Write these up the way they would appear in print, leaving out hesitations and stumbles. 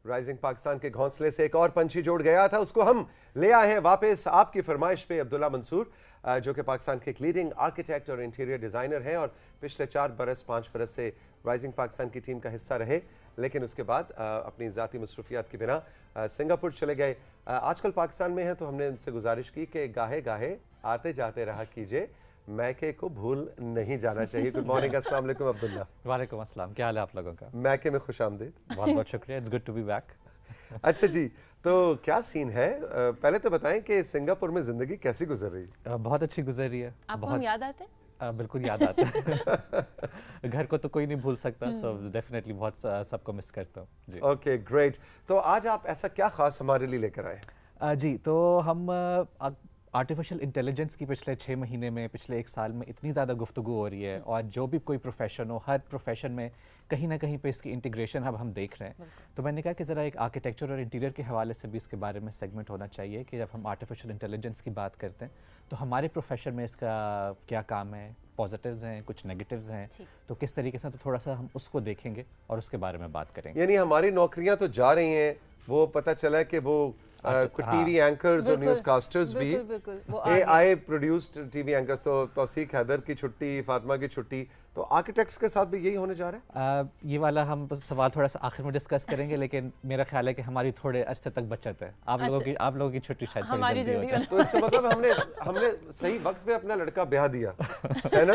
Rising Pakistan کے گھونسلے سے ایک اور پنچھی جوڑ گیا تھا، اس کو ہم لے آئے ہیں واپس آپ کی فرمائش پہ۔ عبداللہ منصور جو کہ پاکستان کے ایک لیڈنگ آرکیٹیکٹ اور انٹیریئر ڈیزائنر ہیں اور پچھلے 5 برس سے رائزنگ پاکستان کی ٹیم کا حصہ رہے، لیکن اس کے بعد اپنی ذاتی مصروفیات کی بنا سنگاپور چلے گئے۔ آج کل پاکستان میں ہیں تو ہم نے ان سے گزارش کی کہ گاہے گاہے آتے جاتے رہا کیجئے، میکے کو بھول نہیں جانا چاہیے۔ گڈ مارننگ، السلام علیکم عبداللہ۔ وعلیکم السلام، کیا حال ہے آپ لوگوں کا؟ میکے میں خوش آمدید۔ بہت بہت شکریہ، it's good to be back. اچھا جی، تو کیا سین ہے؟ پہلے تو بتائیں کہ سنگاپور میں زندگی کیسی گزر رہی ہے؟ بہت اچھی گزر رہی ہے۔ آپ کو ہم یاد آتے ہیں؟ بالکل یاد آتا ہے، گھر کو تو کوئی نہیں بھول سکتا، سو ڈیفینیٹلی بہت سب کو مس کرتا ہوں جی۔ اوکے گریٹ، تو آج آپ ایسا کیا خاص ہمارے لیے لے کر آئے؟ جی، تو ہم آرٹیفیشل انٹیلیجنس کی پچھلے 6 مہینے میں، پچھلے 1 سال میں اتنی زیادہ گفتگو ہو رہی ہے، اور جو بھی کوئی پروفیشن ہو، ہر پروفیشن میں کہیں نہ کہیں پہ اس کی انٹیگریشن اب ہم دیکھ رہے ہیں۔ تو میں نے کہا کہ ذرا ایک آرکیٹیکچر اور انٹیریئر کے حوالے سے بھی اس کے بارے میں سیگمنٹ ہونا چاہیے کہ جب ہم آرٹیفیشل انٹیلیجنس کی بات کرتے ہیں تو ہمارے پروفیشن میں اس کا کیا کام ہے، پازیٹیوز ہیں، کچھ نیگیٹیوز ہیں، تو کس طریقے سے، تو تھوڑا سا ہم اس کو دیکھیں گے اور اس کے بارے میں بات کریں گے۔ یعنی ہماری نوکریاں تو جا رہی ہیں، وہ پتہ چلا کہ وہ ٹی وی اینکرز اور نیوز کاسٹرز بھی اے آئی پروڈیوسڈ ٹی وی اینکرز، تو توثیق حیدر کی چھٹی، فاطمہ کی چھٹی، تو آرکیٹیکٹس کے ساتھ بھی یہی ہونے جا رہا ہے؟ یہ والا ہم سوال تھوڑا سا آخر میں ڈسکس کریں گے، لیکن میرا خیال ہے کہ ہماری تھوڑے عرصے تک بچت ہے، آپ لوگوں کی چھٹی شاید تھوڑی جلدی ہو جائے۔ تو اس کا مطلب ہم نے صحیح وقت پہ اپنا لڑکا بیاہ دیا ہے نا؟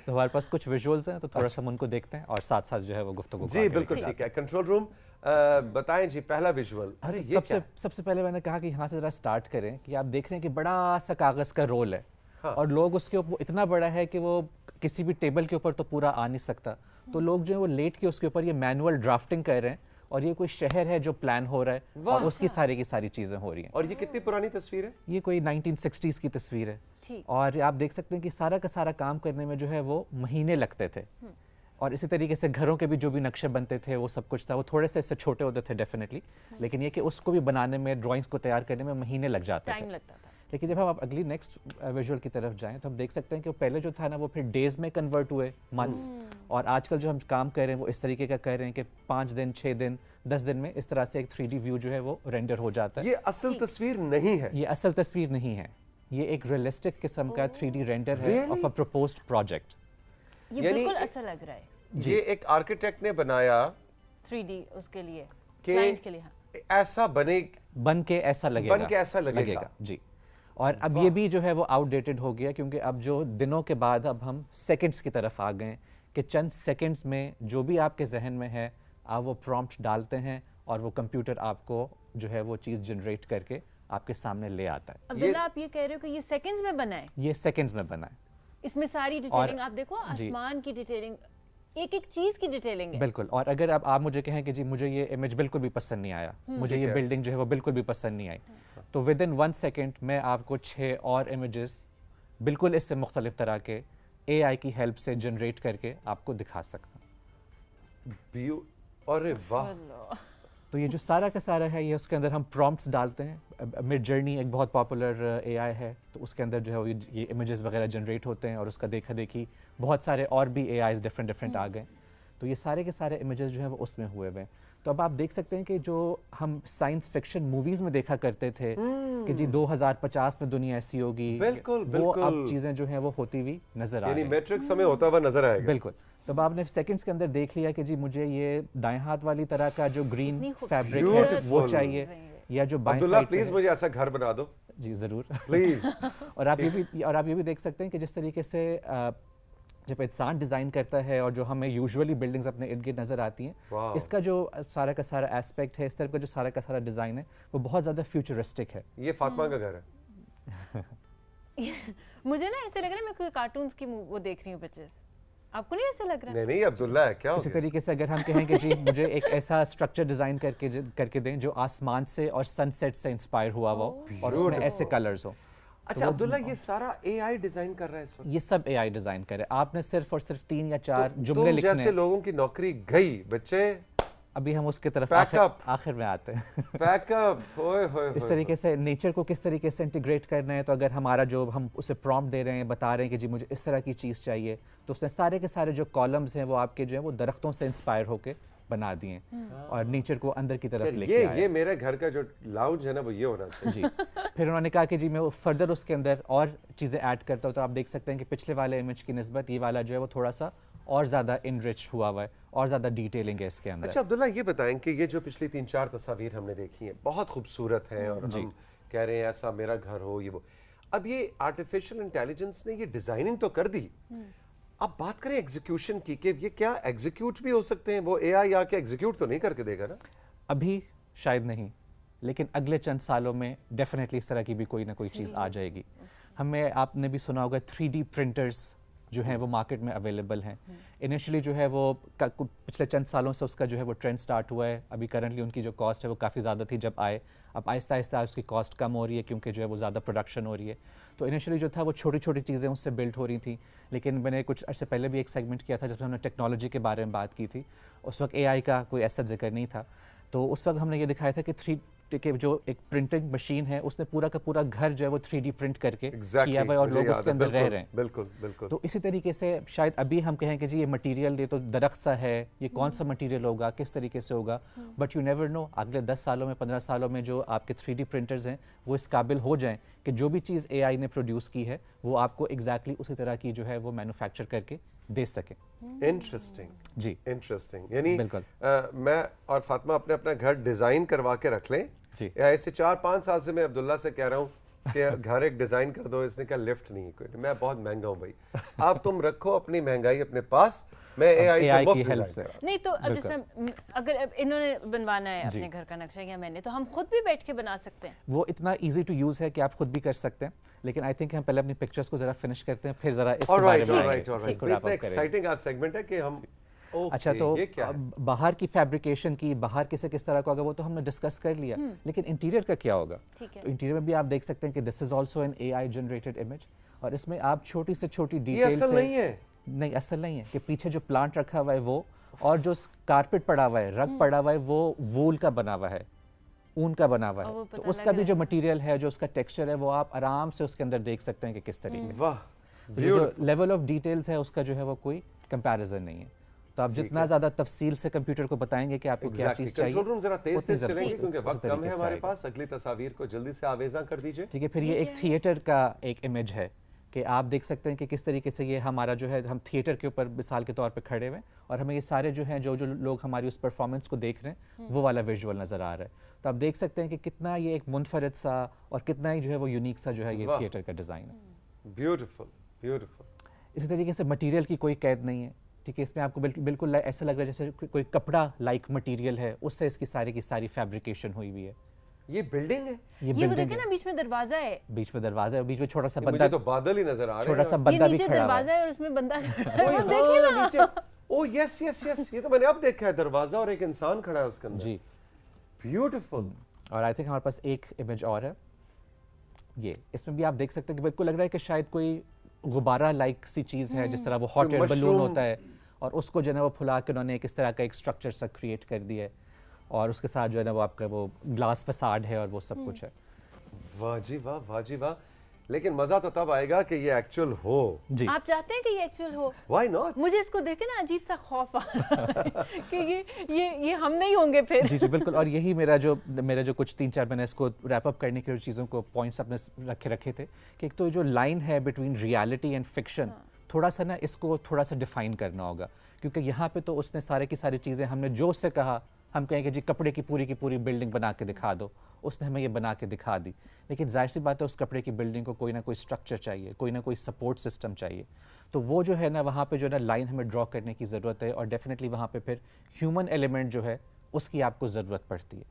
تو ہمارے پاس کچھ ویژولز ہیں، تو تھوڑا سا ہم ان کو دیکھتے ہیں اور ساتھ ساتھ جو ہے وہ گفتگو۔ جی بالکل ٹھیک ہے، کنٹرول روم بتائیں جی پہلا ویژول۔ سب سے پہلے میں نے کہا کہ یہاں سے ذرا سٹارٹ کریں کہ آپ دیکھ رہے ہیں کہ بڑا سا کاغذ کا رول ہے، اور لوگ اس کے اوپر اتنا بڑا ہے کہ وہ کسی بھی ٹیبل کے اوپر تو پورا آ نہیں سکتا، تو لوگ جو ہے وہ لیٹ کے اس کے اوپر یہ مینول ڈرافٹنگ کر رہے ہیں، اور یہ کوئی شہر ہے جو پلان ہو رہا ہے اور اس کی ساری چیزیں ہو رہی ہیں۔ اور یہ کتنی پرانی تصویر ہے؟ یہ کوئی 1960s کی تصویر ہے، اور آپ دیکھ سکتے ہیں کہ سارا کا سارا کام کرنے میں جو ہے وہ مہینے لگتے تھے، اور اسی طریقے سے گھروں کے بھی جو بھی نقشے بنتے تھے وہ سب کچھ تھا، وہ تھوڑے سے اس سے چھوٹے ہوتے تھے ڈیفینیٹلی، لیکن یہ کہ اس کو بھی بنانے میں، ڈرائنگس کو تیار کرنے میں مہینے لگ جاتے تھے۔ لیکن جب ہم اگلی نیکسٹ ویژول کی طرف جائیں تو ہم دیکھ سکتے ہیں کہ پہلے جو تھا نا وہ پھر ڈیز میں کنورٹ ہوئے، منتھس، اور آج کل جو ہم کام کر رہے ہیں وہ اس طریقے کا کر رہے ہیں کہ 5 دن، 6 دن، 10 دن میں اس طرح سے ایک 3D ویو جو ہے وہ رینڈر ہو جاتا ہے۔ یہ اصل تصویر نہیں ہے؟ یہ اصل تصویر نہیں ہے، یہ ایک ریئلسٹک قسم کا 3D رینڈر ہے آف اے پروپوزڈ پروجیکٹ۔ یہ بالکل ایسا لگ رہا ہے، یہ ایک آرکیٹیکٹ نے بنایا 3D اس کے لیے، کہ کلائنٹ کے لیے، ایسا بن کے ایسا لگے گا جی۔ اور اب یہ بھی جو ہے وہ آؤٹ ڈیٹڈ ہو گیا، کیونکہ اب جو دنوں کے بعد اب ہم سیکنڈز کی طرف آ گئے کہ چند سیکنڈز میں جو بھی آپ کے ذہن میں ہے آپ وہ پرومپٹ ڈالتے ہیں اور وہ کمپیوٹر آپ کو جو ہے وہ چیز جنریٹ کر کے آپ کے سامنے لے آتا ہے۔ عبداللہ آپ یہ کہہ رہے ہو کہ یہ سیکنڈز میں بنا ہے؟ یہ سیکنڈز میں بنا ہے، اس میں ساری ڈیٹیلنگ آپ دیکھو، آسمان کی ڈیٹیلنگ، ایک چیز کی ڈیٹیلنگ ہے بالکل۔ اور اگر اب آپ مجھے کہیں کہ جی مجھے یہ امیج بالکل بھی پسند نہیں آیا، مجھے یہ بلڈنگ جو ہے وہ بالکل بھی پسند نہیں آئی، تو ودن 1 سیکنڈ میں آپ کو 6 اور امیجز بالکل اس سے مختلف طرح کے اے آئی کی ہیلپ سے جنریٹ کر کے آپ کو دکھا سکتا ہوں۔ ارے واہ! تو یہ جو سارا کا سارا ہے یہ اس کے اندر ہم پرومپٹس ڈالتے ہیں۔ مڈ جرنی ایک بہت پاپولر اے آئی ہے، تو اس کے اندر جو ہے یہ امیجز وغیرہ جنریٹ ہوتے ہیں، اور اس کا دیکھا دیکھی بہت سارے اور بھی اے آئیز ڈفرینٹ آ گئے، تو یہ سارے کے سارے امیجز جو ہیں وہ اس میں ہوئے ہوئے ہیں۔ تو اب آپ دیکھ سکتے ہیں کہ جو ہم سائنس فکشن موویز میں دیکھا کرتے تھے کہ جی 2050 میں دنیا ایسی ہوگی، وہ اب چیزیں جو ہیں وہ ہوتی ہوئی نظر آ رہی ہیں، یعنی میٹرکس ہمیں ہوتا ہوا نظر آئے گا۔ بالکل۔ تو اب آپ نے سیکنڈز کے اندر دیکھ لیا کہ جی مجھے یہ دائیں ہاتھ والی طرح کا جو گرین فیبرک ہے وہ چاہیے، یا جو بائیں عبداللہ پلیز مجھے ایسا گھر بنا دو جی ضرور پلیز۔ اور آپ یہ بھی دیکھ سکتے ہیں کہ جس طریقے سے جب انسان ڈیزائن کرتا ہے اور جو ہمیں یوزولی بلڈنگز اپنے ارد گرد نظر آتی ہیں، اس کا جو سارا کا سارا ایسپیکٹ ہے، اس طرح کا جو سارا کا سارا ڈیزائن ہے وہ بہت زیادہ فیوچرسٹک ہے۔ یہ فاطمہ کا گھر ہے؟ مجھے نا ایسے لگ رہا ہے میں کوئی کارٹونز کی وہ دیکھ رہی ہوں پکچرز، آپ کو نہیں ایسا لگ رہا؟ نہیں عبداللہ ہے کیا؟ اسی طریقے سے اگر ہم کہیں کہ جی مجھے ایک ایسا اسٹرکچر ڈیزائن کر کے دیں جو آسمان سے اور سن سیٹ سے انسپائر ہوا ہو اور اس میں ایسے کلرز ہو۔ اچھا عبداللہ یہ سارا اے آئی ڈیزائن کر رہا ہے اس وقت؟ یہ سب اے آئی ڈیزائن کر رہا ہے، آپ نے صرف اور صرف 3 یا 4 جملے لکھنے ہیں۔ جیسے لوگوں کی نوکری گئی بچے، ابھی ہم اس کے طرف آخر میں آتے ہیں۔ پیک اپ، اس طریقے سے نیچر کو کس طریقے سے انٹیگریٹ کرنا ہے، تو اگر ہمارا جو ہم اسے پرومپٹ دے رہے ہیں، بتا رہے ہیں کہ جی مجھے اس طرح کی چیز چاہیے، تو اس میں سارے کے سارے جو کالمز ہیں وہ آپ کے جو ہیں وہ درختوں سے انسپائر ہو کے बना दिए और नेचर को अंदर की तरफ लेके आए। ये मेरे घर का जो लाउंज है ना वो ये होना चाहिए। जी फिर उन्होंने कहा कि जी मैं फर्दर उसके अंदर और चीज़ें ऐड करता हूँ, तो आप देख सकते हैं कि पिछले वाले इमेज की निस्बत ये वाला जो है वो थोड़ा सा और ज़्यादा इनरिच हुआ हुआ है और ज़्यादा डिटेलिंग है इसके अंदर। अच्छा अब्दुल्ला, ये बताएं कि ये जो पिछली 3-4 तस्वीर हमने देखी हैं बहुत खूबसूरत हैं और हम कह रहे हैं ऐसा मेरा घर हो, ये वो। अब ये आर्टिफिशियल इंटेलिजेंस ने ये डिजाइनिंग तो कर दी, अब बात करें एग्जीक्यूशन की कि ये क्या एग्जीक्यूट भी हो सकते हैं? वो एआई आके एग्जीक्यूट तो नहीं करके देगा ना? अभी शायद नहीं, लेकिन अगले चंद सालों में डेफिनेटली इस तरह की भी कोई ना कोई चीज़ आ जाएगी। हमें आपने भी सुना होगा 3D प्रिंटर्स जो हैं वो मार्केट में अवेलेबल हैं। इनिशियली जो है वो पिछले चंद सालों से उसका जो है वो ट्रेंड स्टार्ट हुआ है। अभी करंटली उनकी जो कॉस्ट है वो काफ़ी ज़्यादा थी जब आए, अब आहिस्ता आहिस्ता उसकी कॉस्ट कम हो रही है क्योंकि जो है वो ज़्यादा प्रोडक्शन हो रही है। तो इनिशियली जो था वो छोटी छोटी चीज़ें उससे बिल्ड हो रही थी, लेकिन मैंने कुछ अर्से पहले भी एक सेगमेंट किया था जब हमने टेक्नोलॉजी के बारे में बात की थी। उस वक्त AI का कोई ऐसा जिक्र नहीं था, तो उस वक्त हमने ये दिखाया था कि 3D के जो एक प्रिंटिंग मशीन है उसने पूरा का पूरा घर जो है वो 3D प्रिंट करके किया हुआ है और लोग उसके अंदर रह रहे हैं। बिल्कुल बिल्कुल। तो इसी तरीके से शायद अभी हम कहें कि जी ये मटेरियल, ये तो दरख्त सा है, ये कौन सा मटेरियल होगा, किस तरीके से होगा, बट यू नेवर नो अगले 10 सालों में 15 सालों में जो आपके 3D प्रिंटर्स हैं वो इस काबिल हो जाएं कि जो भी चीज़ AI ने प्रोड्यूस की है वो आपको एग्जैक्टली उसी तरह की जो है वो मैन्युफैक्चर करके दे सके। इंटरेस्टिंग जी, इंटरेस्टिंग। यानी मैं और फातिमा अपने अपना घर डिजाइन करवा के रख लें। ऐसे 4-5 साल से मैं अब्दुल्ला से कह रहा हूँ कि घर एक डिजाइन कर दो, इसने कहा लिफ्ट नहीं कोई, मैं बहुत महंगा हूँ भाई, आप तुम रखो अपनी महंगाई अपने पास, मैं AI से की हेल्प से। नहीं तो अब जैसे अगर इन्होंने बनवाना है अपने घर का नक्शा या मैंने, तो हम खुद भी बैठ के बना सकते हैं। वो इतना इजी टू यूज है कि आप खुद भी कर सकते हैं, लेकिन आई थिंक हम पहले अपनी पिक्चर्स को जरा फिनिश करते हैं फिर जरा इसके बारे में इतना एक्साइटिंग आज सेगमेंट है कि हम अच्छा तो बाहर की फैब्रिकेशन की, बाहर किस तरह का होगा वो तो हमने डिस्कस कर लिया, लेकिन इंटीरियर का क्या होगा? तो इंटीरियर में भी आप देख सकते हैं कि this is also an AI generated image, और इसमें आप छोटी से छोटी डिटेल्स नहीं असल नहीं है कि पीछे जो प्लांट रखा हुआ है वो, और जो कारपेट पड़ा हुआ है, रग पड़ा हुआ है, वो वूल का बना हुआ है, ऊन का बना हुआ है, तो उसका भी जो मटेरियल है, जो उसका टेक्सचर है, वो आप आराम से उसके अंदर देख सकते हैं कि किस तरीके से जो लेवल ऑफ डिटेल्स है उसका जो है वो कोई कंपैरिजन नहीं है। तो आप जितना ज्यादा तफसील से कंप्यूटर को एक क्या आपको क्या चीज चाहिए। कंट्रोल रूम जरा तेज चलेंगे क्योंकि वक्त कम है हमारे पास। अगली तस्वीर को जल्दी से आवेज़ा कर दीजिए। ठीक है, फिर ये एक थिएटर का एक इमेज है कि आप देख सकते हैं कि किस तरीके से ये हमारा जो है, हम थिएटर के ऊपर मिसाल के तौर पे खड़े हुए और हमें ये सारे जो हैं जो लोग हमारी उस परफॉर्मेंस को देख रहे हैं वो वाला विजुअल नज़र आ रहा है। तो आप देख सकते हैं कि कितना ये एक मुनफरद सा और कितना ही जो है वो यूनिक सा जो है ये थिएटर का डिज़ाइन है। Beautiful beautiful. इसी तरीके से मटीरियल की कोई कैद नहीं है, ठीक है, इसमें आपको बिल्कुल ऐसा लग रहा है जैसे कोई कपड़ा लाइक मटेरियल है, उससे इसकी सारी की सारी फैब्रिकेशन हुई हुई है। ये बिल्डिंग है, ये बिल्डिंग है ना, बीच में दरवाजा है, बीच में दरवाजा है, बीच में छोटा सा बंदा, मुझे तो बादल ही नजर आ रहे हैं, छोटा सा बंदा भी खड़ा है, दरवाजा है और उसमें बंदा देखिए ना नीचे। ओह यस यस यस, ये तो मैंने अब देखा है, दरवाजा और एक इंसान खड़ा है उसके अंदर। जी ब्यूटीफुल। और आई थिंक हमारे पास एक इमेज और है, ये इसमें भी आप देख सकते हैं कि बिल्कुल लग रहा है कि शायद कोई गुब्बारा लाइक सी चीज़ है, जिस तरह वो हॉट एयर बलून होता है, और उसको जो है वो फुला के उन्होंने इस तरह का एक स्ट्रक्चर सा क्रिएट कर दिया है, और उसके साथ जो है ना वो आपका वो ग्लास फसाड है और वो सब कुछ है। वाह जी वाह, वाह जी वाह। लेकिन मजा तो तब आएगा कि ये एक्चुअल हो। जी आप चाहते हैं कि ये एक्चुअल हो? Why not? मुझे इसको देख के ना अजीब सा खौफ आ कि ये हम नहीं होंगे फिर। जी जी बिल्कुल, और यही मेरा जो कुछ 3-4 मैंने इसको रैप अप करने के लिए चीज़ों को पॉइंट्स अपने रखे थे कि एक तो जो लाइन है बिटवीन रियलिटी एंड फिक्शन, थोड़ा सा ना इसको थोड़ा सा डिफाइन करना होगा, क्योंकि यहाँ पे तो उसने सारे की सारी चीज़ें, हमने जो उससे कहा, हम कहें कि जी कपड़े की पूरी बिल्डिंग बना के दिखा दो, उसने हमें ये बना के दिखा दी, लेकिन जाहिर सी बात है उस कपड़े की बिल्डिंग को कोई ना कोई स्ट्रक्चर चाहिए, कोई ना कोई सपोर्ट सिस्टम चाहिए। तो वो जो है ना वहाँ पे जो है ना लाइन हमें ड्रॉ करने की ज़रूरत है, और डेफिनेटली वहाँ पे फिर ह्यूमन एलिमेंट जो है उसकी आपको ज़रूरत पड़ती है।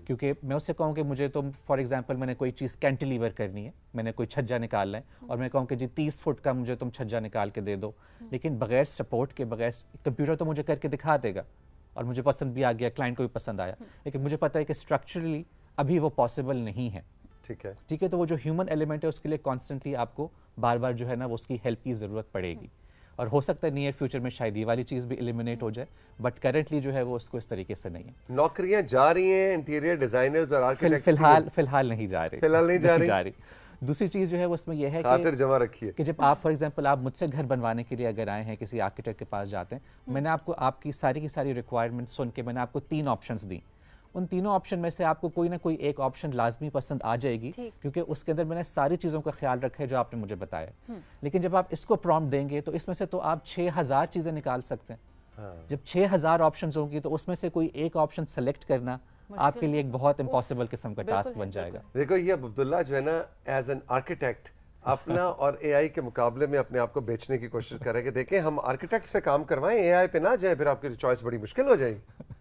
क्योंकि मैं उससे कहूँ कि मुझे तो फॉर एग्जांपल मैंने कोई चीज़ कैंटिलीवर करनी है, मैंने कोई छज्जा निकालना है, और मैं कहूँ कि जी 30 फुट का मुझे तुम छज्जा निकाल के दे दो, लेकिन बगैर सपोर्ट के, बगैर कंप्यूटर तो मुझे करके दिखा देगा और मुझे पसंद भी आ गया, क्लाइंट को भी पसंद आया, लेकिन मुझे पता है कि स्ट्रक्चरली अभी वो पॉसिबल नहीं है। ठीक है, तो वो जो ह्यूमन एलिमेंट है उसके लिए कॉन्स्टेंटली आपको बार बार जो है ना वो उसकी हेल्प की ज़रूरत पड़ेगी, और हो सकता है नियर फ्यूचर में शायद ये वाली चीज़ भी एलिमिनेट हो जाए, बट करंटली जो है वो उसको इस तरीके से नहीं है। नौकरियां जा रही हैं इंटीरियर डिजाइनर्स और आर्किटेक्ट्स? फिलहाल नहीं जा रही, फिलहाल नहीं जा रही। दूसरी चीज़ जो है वो उसमें यह है खातिर जमा रखी है कि जब आप फॉर एग्जांपल आप मुझसे घर बनवाने के लिए अगर आए हैं, किसी आर्किटेक्ट के पास जाते हैं, मैंने आपको आपकी की सारी रिक्वायरमेंट सुन के मैंने आपको 3 ऑप्शंस दी। उन तीनों ऑप्शन में से आपको कोई ना कोई एक ऑप्शन लाजमी पसंद आ जाएगी, क्योंकि उसके अंदर मैंने सारी चीज़ों का ख्याल रखा है जो आपने मुझे बताया। लेकिन जब आप इसको प्रॉम्प्ट देंगे तो इसमें से तो आप 6000 चीज़ें निकाल सकते हैं। जब 6000 ऑप्शंस होंगी तो उसमें से कोई एक ऑप्शन सेलेक्ट करना आपके लिए एक बहुत इम्पॉसिबल किस्म का टास्क बन जाएगा। देखो ये अब्दुल्ला जो है ना, एज एन आर्किटेक्ट अपना और एआई के मुकाबले में अपने आप को बेचने की कोशिश करेंगे। देखें हम आर्किटेक्ट से काम करवाएं, एआई पे ना जाए, फिर आपकी चॉइस बड़ी मुश्किल हो जाएगी।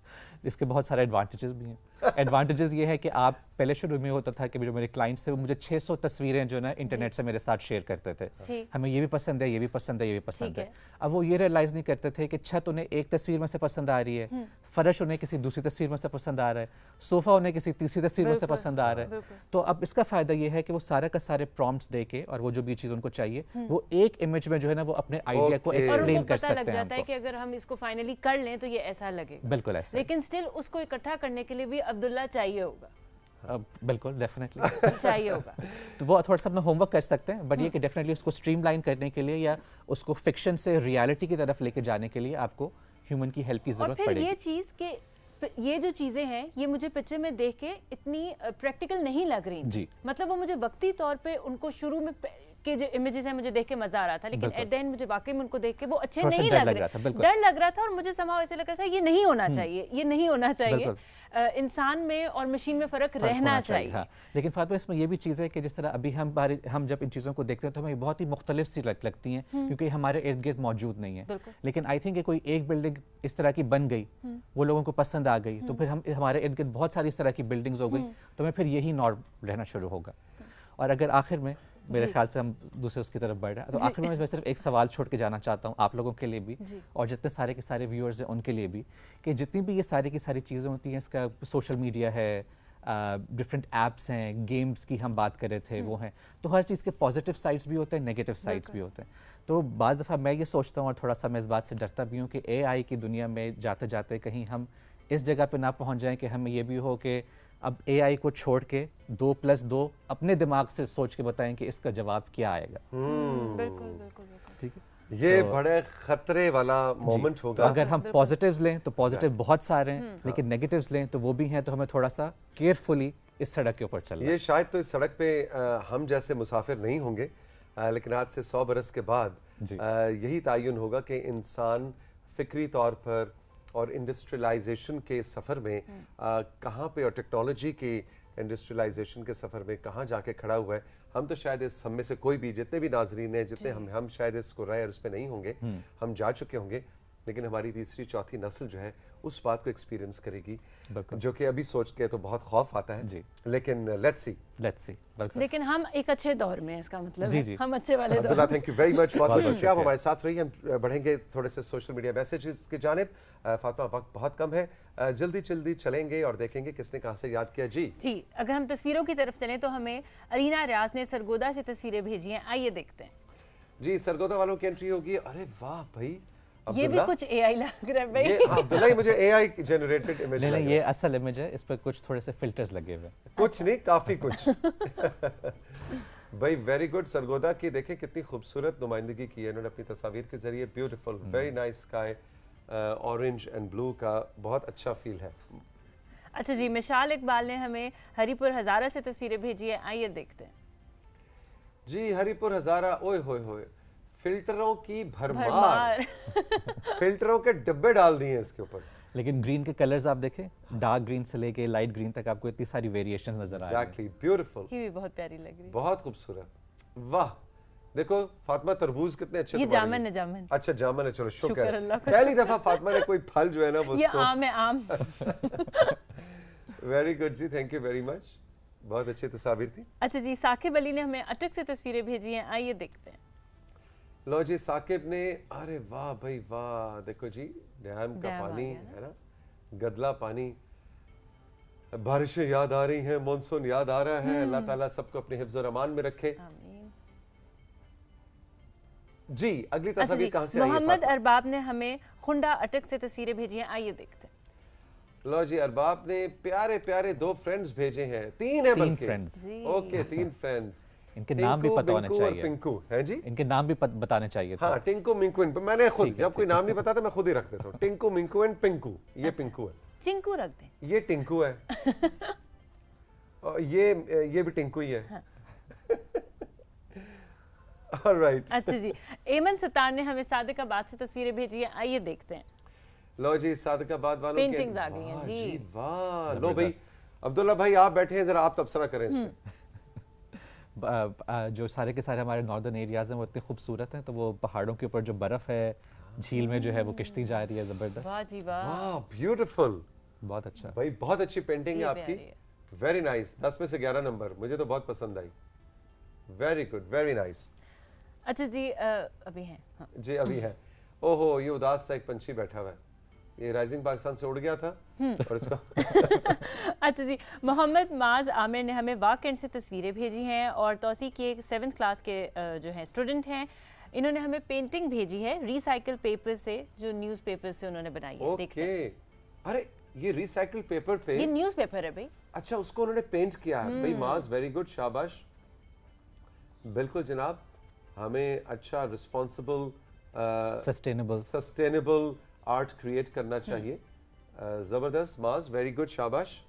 इसके बहुत सारे एडवांटेजेस भी हैं। एडवांटेजेस ये है कि आप पहले शुरू में होता था कि जो मेरे क्लाइंट्स थे वो मुझे 600 तस्वीरें जो ना इंटरनेट से मेरे साथ शेयर करते थे, हमें ये भी पसंद है, ये भी पसंद है, ये भी पसंद है। अब वो ये रियलाइज़ नहीं करते थे कि छत उन्हें एक तस्वीर में से पसंद आ रही है, फर्श उन्हें किसी दूसरी तस्वीर में से पसंद आ रहा है, सोफ़ा उन्हें किसी तीसरी तस्वीर में से पसंद आ रहा है। तो अब इसका फ़ायदा ये है कि वो सारे का सारे प्रॉम्प्ट्स दे के और वो जो भी चीज़ उनको चाहिए वो एक इमेज में जो है ना वो अपने आइडिया को एक्सप्लेन कर सकते हैं कि अगर हम इसको फाइनली कर लें तो ये ऐसा लगेगा। बिल्कुल ऐसा। लेकिन स्टिल उसको इकट्ठा करने के लिए भी अब्दुल्ला चाहिए होगा। बिल्कुल डेफिनेटली चाहिए होगा। तो वो थोड़ा सा अपना होमवर्क कर सकते हैं, बट ये कि डेफिनेटली उसको स्ट्रीमलाइन करने के लिए या उसको फिक्शन से रियलिटी की तरफ लेके जाने के लिए आपको ह्यूमन की हेल्प की जरूरत पड़ेगी। ये चीज़ के ये जो चीज़ें हैं ये मुझे पिक्चर में देख के इतनी प्रैक्टिकल नहीं लग रही जी। मतलब वो मुझे वक्ती तौर पे उनको शुरू में के जो इमेजेस हैं मुझे देख के मजा आ रहा था, लेकिन एट द एंड मुझे वाकई में उनको देख के वो अच्छे नहीं लग रहे, डर लग रहा था और मुझे समाव ऐसे लग रहा था ये नहीं होना चाहिए, ये नहीं होना चाहिए। इंसान में और मशीन में फ़र्क रहना चाहिए। हाँ। लेकिन फातिमा इसमें ये भी चीज़ है कि जिस तरह अभी हम जब इन चीज़ों को देखते हैं तो हमें बहुत ही मुख्तलिफ सी लगती हैं, क्योंकि हमारे इर्द गिर्द मौजूद नहीं है। लेकिन आई थिंक कोई एक बिल्डिंग इस तरह की बन गई, वो लोगों को पसंद आ गई, तो फिर हमारे इर्द गिर्द बहुत सारी इस तरह की बिल्डिंग्स हो गई, तो हमें फिर यही नॉर्म रहना शुरू होगा। और अगर आखिर में मेरे ख्याल से हम दूसरे उसकी तरफ बढ़ रहे हैं, तो आखिर में मैं सिर्फ एक सवाल छोड़ के जाना चाहता हूँ आप लोगों के लिए भी और जितने सारे के सारे व्यूअर्स हैं उनके लिए भी, कि जितनी भी ये सारी की सारी चीज़ें होती हैं, इसका सोशल मीडिया है, डिफरेंट ऐप्स हैं, गेम्स की हम बात कर रहे थे वो हैं, तो हर चीज़ के पॉजिटिव साइड्स भी होते हैं, नेगेटिव साइड्स भी होते हैं। तो बाज़ दफ़ा मैं ये सोचता हूँ और थोड़ा सा मैं इस बात से डरता भी हूँ कि AI की दुनिया में जाते जाते कहीं हम इस जगह पे ना पहुँच जाएँ कि हमें ये भी हो कि अब AI को छोड़ के 2+2 अपने दिमाग से सोच के बताएं कि इसका जवाब क्या आएगा। बिल्कुल बिल्कुल ठीक है, ये बड़े खतरे वाला मोमेंट होगा। तो अगर हम पॉजिटिव्स लें तो पॉजिटिव बहुत सारे हैं, लेकिन नेगेटिव्स लें तो वो भी हैं, तो हमें थोड़ा सा केयरफुली इस सड़क के ऊपर चलना है। ये शायद तो इस सड़क पे हम जैसे मुसाफिर नहीं होंगे, लेकिन आज से 100 बरस के बाद यही तायुन होगा कि इंसान फिक्री तौर पर और इंडस्ट्रियलाइजेशन के सफ़र में कहाँ पे और टेक्नोलॉजी के इंडस्ट्रियलाइजेशन के सफ़र में कहाँ जाके खड़ा हुआ है। हम तो शायद इस हम में से कोई भी, जितने भी नाजरीन हैं, जितने हम शायद इसको राय और उस पर नहीं होंगे, हम जा चुके होंगे, लेकिन हमारी तीसरी चौथी नस्ल जो है उस बात को एक्सपीरियंस करेगी, जो कि अभी सोच के तो बहुत खौफ आता है जी। लेकिन लेट्स सी लेकिन हम एक अच्छे दौर में, इसका मतलब है हम अच्छे वाले दौर। Abdullah, thank you very much, बहुत शुक्रिया, आप हमारे साथ रहिए। हम बढ़ेंगे थोड़े से सोशल मीडिया मैसेजेस की जानिब। फातिमा, वक्त बहुत कम है, जल्दी चलेंगे और देखेंगे किसने कहाँ से याद किया। जी, अगर हम तस्वीरों की तरफ चलें तो हमें अलीना रियाज ने सरगोदा से तस्वीरें भेजी हैं, आइए देखते हैं। जी, सरगोदा वालों की एंट्री होगी। अरे वाह भाई, ये भी कुछ AI लग रहा है भाई। ये अब्दुल्ला, ये मुझे AI जनरेटेड इमेज नहीं, ये असल इमेज है, इस पर कुछ थोड़े से फिल्टर्स लगे हुए, कुछ नहीं, काफी कुछ। भाई वेरी गुड। सरगोदा की देखें कितनी खूबसूरत नुमाइंदगी की है इन्होंने अपनी तस्वीर के जरिए। Beautiful, very nice sky, orange and blue का बहुत अच्छा फील है। अच्छा जी, मिशाल इकबाल ने हमें हरिपुर हजारा से तस्वीरें भेजी है, आइए देखते हैं। जी, हरिपुर हजारा, ओए होए होए, फिल्टरों की भरमार। फिल्टरों के डब्बे डाल दिए इसके ऊपर। लेकिन ग्रीन के कलर्स आप देखें, डार्क ग्रीन से लेके लाइट ग्रीन तक आपको इतनी सारी वेरिएशंस नजर आ रही हैं। एग्जैक्टली, ब्यूटीफुल, ये भी बहुत प्यारी लग रही है, बहुत खूबसूरत। वाह, देखो फातिमा, तरबूज कितने अच्छे। ये जामुन है, जामुन। अच्छा, जामुन है, चलो शुक्र है। पहली दफा फातिमा ने कोई फल जो है ना वो ये आम है, आम। वेरी गुड जी, थैंक यू वेरी मच, बहुत अच्छी तस्वीर थी। अच्छा जी, साकिब अली ने हमें अटक से तस्वीरें भेजी हैं, आइए देखते हैं। लो जी, साकिब ने, अरे वाह भाई वाह, देखो जी, डैम का पानी है ना, गदला पानी, बारिशें याद आ रही हैं, मॉनसून याद आ रहा है। अल्लाह ताला सबको अपने हिफ्ज़ और अमान में रखे। जी, अगली तस्वीर कहां से आई है? मोहम्मद अरबाब ने हमें खुंडा अटक से तस्वीरें भेजी हैं, आइए देखते हैं। लो जी, अरबाब ने प्यारे प्यारे 2 फ्रेंड्स भेजे हैं, 3 है बल्कि। Friends, okay, 3 friends. इनके नाम भी पता होने चाहिए। पिंकू है जी, इनके नाम भी बताने चाहिए। हाँ, टिंकू मिंकू, मैंने खुद जब कोई नाम नहीं पता था मैं खुद ही रख देता हूँ, टिंकू मिंकू एंड पिंकू। ये पिंकू है, चिंकू रख दें, ये टिंकू है, और ये भी टिंकू ही है। Alright. अच्छा जी, एमन सतार ने हमें सादिकाबाद से तस्वीरें भेजी है, आइए देखते हैं। लो जी, सादिकाबाद वालों के पेंटिंग्स आ गई हैं जी। वाह, लो भाई अब्दुल्ला भाई आप बैठे हैं, जरा आप तबसरा करें इसमें। जो सारे के सारे हमारे नॉर्दर्न एरियाज हैं वो इतने खूबसूरत हैं, तो वो पहाड़ों के ऊपर जो बर्फ है, झील में जो है वो किश्ती जा रही है, जबरदस्त। वाह जी वाह, वाह ब्यूटीफुल, बहुत अच्छा भाई, बहुत अच्छी पेंटिंग है आपकी, वेरी नाइस। 10 में से 11 नंबर, मुझे तो बहुत पसंद आई, वेरी गुड, वेरी नाइस। अच्छा जी, अभी है जी, अभी है। ओहो, ये उदास सा एक पंछी बैठा हुआ है, ये राइजिंग पाकिस्तान से उड़ गया था और इसका अच्छा जी, मोहम्मद माज आमिर ने हमें वाकएंड से तस्वीरें भेजी हैं और तौसीक के 7th क्लास के जो हैं स्टूडेंट हैं, इन्होंने हमें पेंटिंग भेजी है रिसाइकल पेपर से, जो न्यूज़पेपर से उन्होंने बनाई है। ओके, अरे ये रिसाइकल पेपर पे, ये न्यूज़पेपर है भाई। अच्छा, उसको उन्होंने पेंट किया है भाई। माज, वेरी गुड, शाबाश, बिल्कुल जनाब, हमें अच्छा रिस्पॉन्सिबल सस्टेनेबल आर्ट क्रिएट करना चाहिए। जबरदस्त माज, वेरी गुड, शाबाश।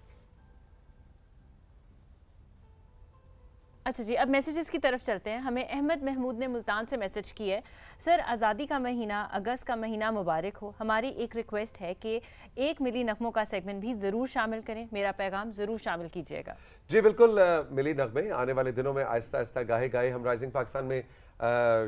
अच्छा जी, अब मैसेजेस की तरफ चलते हैं। हमें अहमद महमूद ने मुल्तान से मैसेज किया है, सर आज़ादी का महीना, अगस्त का महीना मुबारक हो। हमारी एक रिक्वेस्ट है कि 1 मिली नगमों का सेगमेंट भी ज़रूर शामिल करें, मेरा पैगाम ज़रूर शामिल कीजिएगा। जी बिल्कुल, मिली नगमे आने वाले दिनों में आहिस्ता आहिस्ता गाहे गाहे हम राइजिंग पाकिस्तान में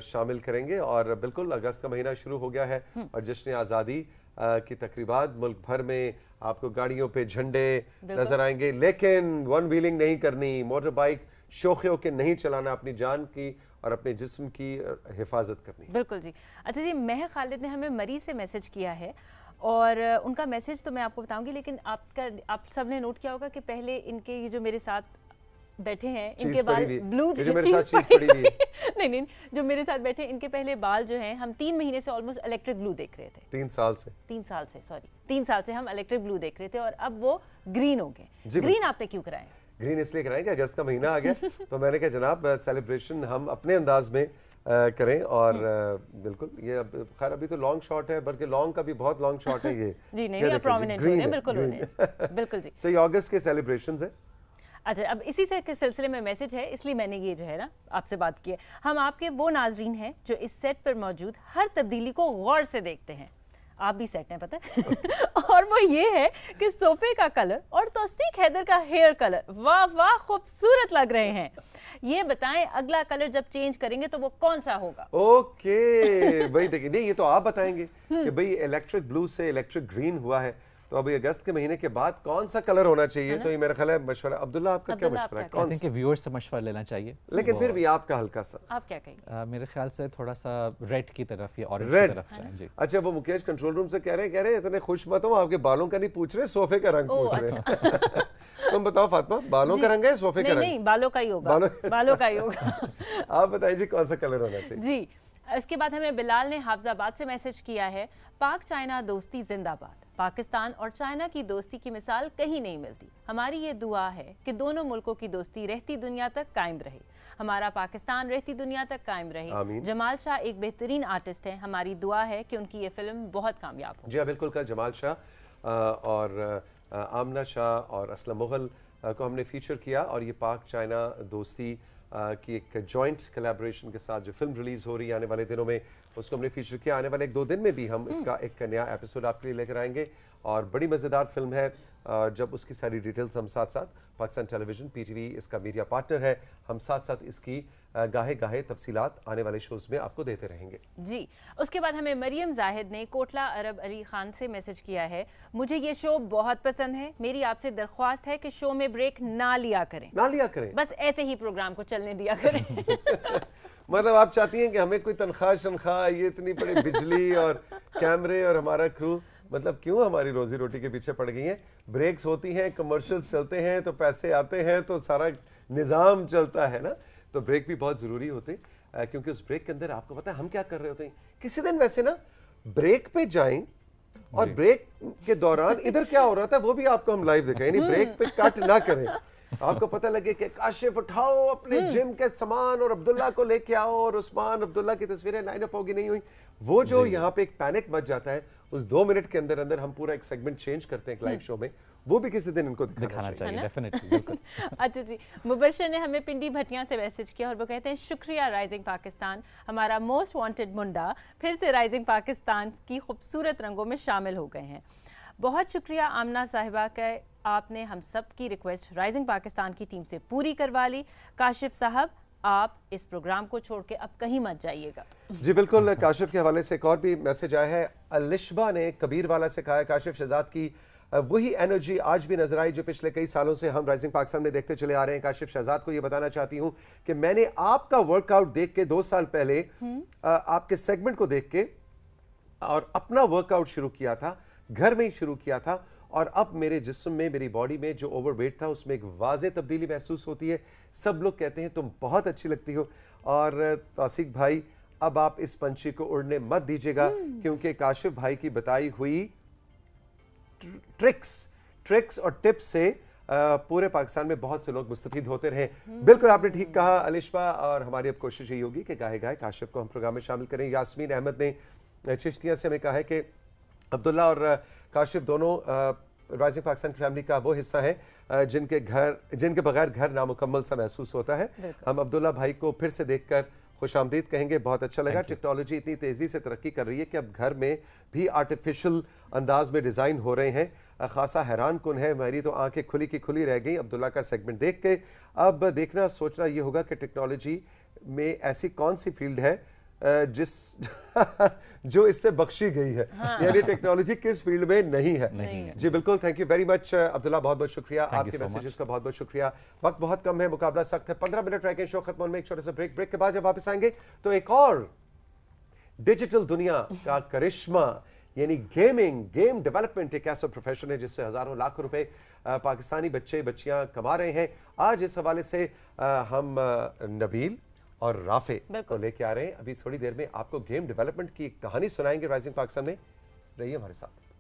शामिल करेंगे। और बिल्कुल अगस्त का महीना शुरू हो गया है और जश्न आज़ादी की तकरीबात मुल्क भर में आपको गाड़ियों पे झंडे नजर आएंगे, लेकिन वन व्हीलिंग नहीं करनी, मोटर बाइक शौकियों के नहीं चलाना, अपनी जान की और अपने जिस्म की हिफाजत करनी। बिल्कुल जी। अच्छा जी, मेह खालिद ने हमें मरी से मैसेज किया है और उनका मैसेज तो मैं आपको बताऊंगी, लेकिन आप सब ने नोट किया होगा कि पहले इनके ये जो मेरे साथ बैठे हैं, इनके बाल ब्लू थे, जो मेरे साथ चीज पड़ी हुई है। नहीं, जो मेरे साथ बैठे इनके पहले बाल जो हैं, हम 3 महीने से ऑलमोस्ट इलेक्ट्रिक ब्लू देख रहे थे। 3 साल से 3 साल से हम इलेक्ट्रिक ब्लू देख रहे थे और अब वो ग्रीन हो गए। ग्रीन आपने क्यों कराया? ग्रीन इसलिए कराएं कि अगस्त का महीना आ गया तो मैंने कहा जनाब सेलिब्रेशन हम अपने अंदाज में करें। और बिल्कुल ये अब खैर अभी तो लॉन्ग शॉट है, बल्कि लॉन्ग का भी बहुत लॉन्ग शॉट है ये। जी नहीं, प्रोमिनेंट हो रहे हैं, बिल्कुल हो रहे हैं, बिल्कुल जी। सही, अगस्त के सेलिब्रेशंस है। अच्छा, अब इसी से के सिलसिले में मैसेज है, इसलिए मैंने ये जो है ना आपसे बात की है। हम आपके वो नाजरीन हैं जो इस सेट पर मौजूद हर तब्दीली को गौर से देखते हैं। आप भी सेट हैं, पता है और वो ये है कि सोफे का कलर और तौसीक हैदर का हेयर कलर वाह वाह खूबसूरत लग रहे हैं। ये बताएं अगला कलर जब चेंज करेंगे तो वो कौन सा होगा? ओके भाई, देखिए नहीं, ये तो आप बताएंगे कि भाई इलेक्ट्रिक ब्लू से इलेक्ट्रिक ग्रीन हुआ है, तो अभी अगस्त के महीने के बाद कौन सा कलर होना चाहिए? तो ये मेरा ख्याल है मशवरा। अब्दुल्ला आपका क्या मशवरा है? कौन सा? व्यूअर्स से मशवरा लेना चाहिए, लेकिन फिर भी आपका हल्का सा, आप क्या कहेंगे? मेरे ख्याल से थोड़ा सा रेड की तरफ या ऑरेंज की तरफ जाएं जी। अच्छा, वो मुकेश कंट्रोल रूम से कह रहे हैं इतने खुश मत हो, आपके बालों का नहीं पूछ रहे, सोफे का रंग पूछ रहे हैं। तुम बताओ फातिमा, बालों का रंग है सोफे का रंग? नहीं, बालों का ही होगा, बालों का ही होगा। आप बताइए जी कौन सा कलर होना चाहिए? जी, इसके बाद हमें बिलाल ने हाफजाबाद से मैसेज किया है, पाक चाइना दोस्ती जिंदाबाद। पाकिस्तान और चाइना की दोस्ती की मिसाल कहीं नहीं मिलती। हमारी ये दुआ है कि दोनों मुल्कों की दोस्ती रहती दुनिया तक कायम रहे। हमारा पाकिस्तान रहती दुनिया तक कायम रहे। जमाल शाह एक बेहतरीन आर्टिस्ट हैं, हमारी दुआ है कि उनकी ये फिल्म बहुत कामयाब हो। जी हाँ बिल्कुल, कल जमाल शाह और आमना शाह और असलम मुगल को हमने फीचर किया और ये पाक चाइना दोस्ती की एक जॉइंट कोलैबोरेशन के साथ जो फिल्म रिलीज हो रही है आने वाले दिनों में, उसको हमने फीचर किया। आने वाले 1-2 दिन में भी हम इसका एक नया एपिसोड आपके लिए लेकर आएंगे और बड़ी मज़ेदार फिल्म है। जब उसकी सारी डिटेल्स हम साथ साथ पाकिस्तान टेलीविजन PTV इसका मीडिया पार्टनर है, हम साथ साथ इसकी गाहे गाहे तफसीलात आने वाले शोज में आपको देते रहेंगे। जी, उसके बाद हमें मरियम जाहिद ने कोटला अरब अली खान से मैसेज किया है, मुझे ये शो बहुत पसंद है, मेरी आपसे दरख्वास्त है कि शो में ब्रेक ना लिया करें, बस ऐसे ही प्रोग्राम को चलने दिया करें। मतलब आप चाहती हैं कि हमें कोई तनख्वाह ये इतनी बड़ी बिजली और कैमरे और हमारा क्रू, मतलब क्यों हमारी रोजी रोटी के पीछे पड़ गई हैं? ब्रेक्स होती हैं, कमर्शियल्स चलते हैं तो पैसे आते हैं, तो सारा निज़ाम चलता है ना, तो ब्रेक भी बहुत ज़रूरी होते हैं क्योंकि उस ब्रेक के अंदर आपको पता है हम क्या कर रहे होते हैं। किसी दिन वैसे ना ब्रेक पे जाएं और ब्रेक के दौरान इधर क्या हो रहा था वो भी आपको हम लाइव दिखाएं, यानी ब्रेक पे कट ना करें, आपको पता लगे कि काशिफ उठाओ अपने जिम के सामान और अब्दुल्ला को लेके आओ और उस्मान अब्दुल्ला की तस्वीरें लाइन अप होगी नहीं हुई, वो जो यहाँ पे एक पैनिक मच जाता है, उस 2 मिनट के अंदर अंदर हम पूरा एक सेगमेंट चेंज करते हैं एक लाइव शो में, वो भी किसी दिन इनको दिखाना चाहिए डेफिनेटली, बिल्कुल। अच्छा जी, मुबशर ने हमें पिंडी भटिया से मैसेज किया और वो कहते हैं शुक्रिया राइजिंग पाकिस्तान, हमारा मोस्ट वांटेड मुंडा फिर से राइजिंग पाकिस्तान की खूबसूरत रंगों में शामिल हो गए हैं। बहुत शुक्रिया आमना साहिबा का, आपने हम सब की रिक्वेस्ट राइजिंग पाकिस्तान की टीम से पूरी करवा ली। काशिफ साहब, आप इस प्रोग्राम को छोड़ के अब कहीं मत जाइएगा। जी बिल्कुल, काशिफ के हवाले से एक और भी मैसेज आया है। अलिशबा ने कबीर वाला से कहा है काशिफ शहजाद की वही एनर्जी आज भी नजर आई जो पिछले कई सालों से हम राइजिंग पाकिस्तान में देखते चले आ रहे हैं। काशिफ शहजाद को ये बताना चाहती हूँ कि मैंने आपका वर्कआउट देख के 2 साल पहले आपके सेगमेंट को देख के और अपना वर्कआउट शुरू किया था, घर में ही शुरू किया था, और अब मेरे जिस्म में, मेरी बॉडी में जो ओवरवेट था उसमें एक वाज़े तब्दीली महसूस होती है। सब लोग कहते हैं तुम बहुत अच्छी लगती हो। और तौसीक भाई, अब आप इस पंछी को उड़ने मत दीजिएगा, क्योंकि काशिफ भाई की बताई हुई ट्रिक्स और टिप्स से पूरे पाकिस्तान में बहुत से लोग मुस्तफीद होते रहे। बिल्कुल आपने ठीक कहा अलिशबा, और हमारी अब कोशिश यही होगी कि गाहे गाहे काशिफ को हम प्रोग्राम में शामिल करें। यास्मीन अहमद ने चिश्तिया से हमें कहा है कि अब्दुल्ला और काशिफ दोनों राइजिंग पाकिस्तान की फैमिली का वो हिस्सा है जिनके बगैर घर नामुकम्मल सा महसूस होता है। हम अब्दुल्ला भाई को फिर से देखकर खुशामदीद कहेंगे, बहुत अच्छा लगा। टेक्नोलॉजी इतनी तेज़ी से तरक्की कर रही है कि अब घर में भी आर्टिफिशियल अंदाज में डिज़ाइन हो रहे हैं, खासा हैरान कुन है। मेरी तो आंखें खुली की खुली रह गई अब्दुल्ला का सेगमेंट देख के। अब देखना सोचना ये होगा कि टेक्नोलॉजी में ऐसी कौन सी फील्ड है जो इससे बख्शी गई है, यानी टेक्नोलॉजी किस फील्ड में नहीं है। जी बिल्कुल, thank you very much Abdullah, बहुत बहुत शुक्रिया, आपके मैसेजेस का बहुत बहुत शुक्रिया। वक्त बहुत कम है, मुकाबला सख्त है, 15 मिनट रह गए शो खत्म होने में। एक छोटे से ब्रेक के बाद जब वापस आएंगे तो एक और डिजिटल दुनिया का करिश्मा यानी गेम डेवलपमेंट एक ऐसा प्रोफेशन है जिससे हजारों लाखों रुपए पाकिस्तानी बच्चे बच्चियां कमा रहे हैं। आज इस हवाले से हम नबील और राफे को लेके आ रहे हैं। अभी थोड़ी देर में आपको गेम डेवलपमेंट की कहानी सुनाएंगे राइजिंग पाकिस्तान में, रहिए हमारे साथ।